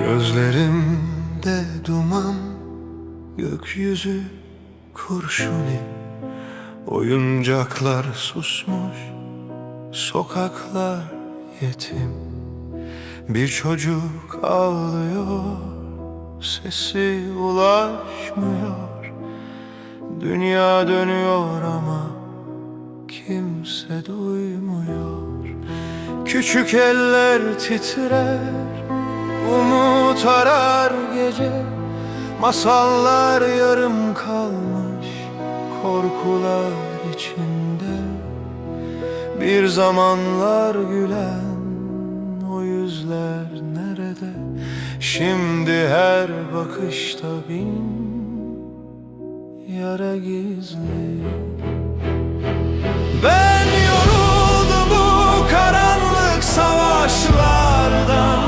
Gözlerimde duman, gökyüzü kurşuni, oyuncaklar susmuş, sokaklar yetim. Bir çocuk ağlıyor, sesi ulaşmıyor. Dünya dönüyor ama kimse duymuyor. Küçük eller titrer, umut arar gece. Masallar yarım kalmış, korkular içinde. Bir zamanlar gülen o yüzler nerede? Şimdi her bakışta bin yara gizli. Ben yoruldum bu karanlık savaşlardan.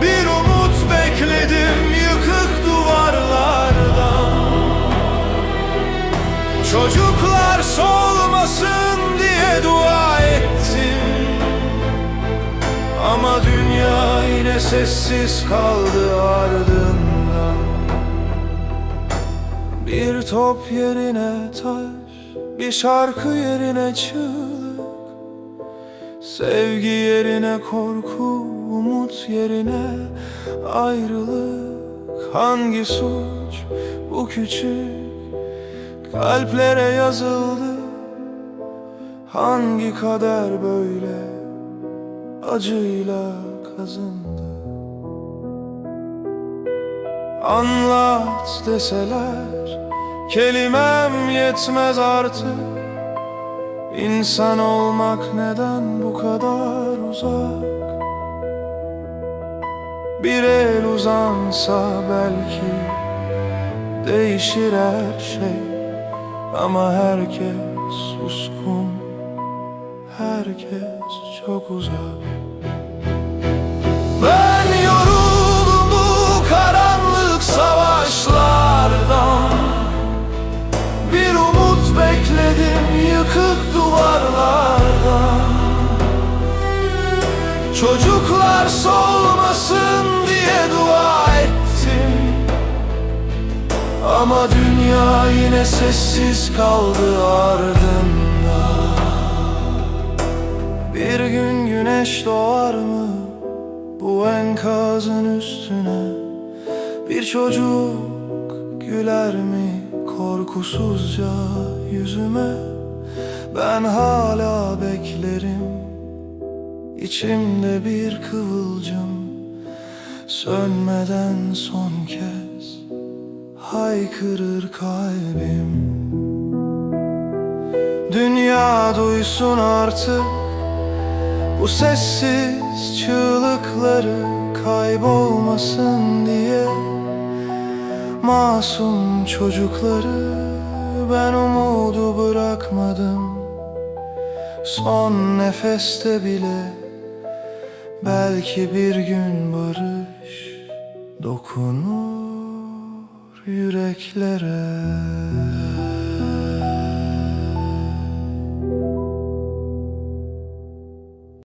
Bir umut bekledim yıkık duvarlardan. Çocuklar solmasın diye dua ettim, ama dünya yine sessiz kaldı ardından. Bir top yerine taş, bir şarkı yerine çığlık, sevgi yerine korku, umut yerine ayrılık. Hangi suç bu küçük kalplere yazıldı? Hangi kader böyle acıyla kazındı? Anlat deseler kelimem yetmez artık. İnsan olmak neden bu kadar uzak? Bir el uzansa belki değişir her şey, ama herkes suskun, herkes çok uzak. Ben yoruldum bu karanlık savaşlardan. Bir umut bekledim yıkık duvarlardan. Çocuklar solmasın diye dua ettim, ama dünya yine sessiz kaldı ardında. Bir gün güneş doğar mı bu enkazın üstüne? Bir çocuk güler mi korkusuzca yüzüme? Ben hala beklerim, içimde bir kıvılcım sönmeden son kez haykırır kalbim. Dünya duysun artık bu sessiz çığlıkları, kaybolmasın diye masum çocukları. Ben umudu bırakmadım son nefeste bile. Belki bir gün barış dokunur yüreklere.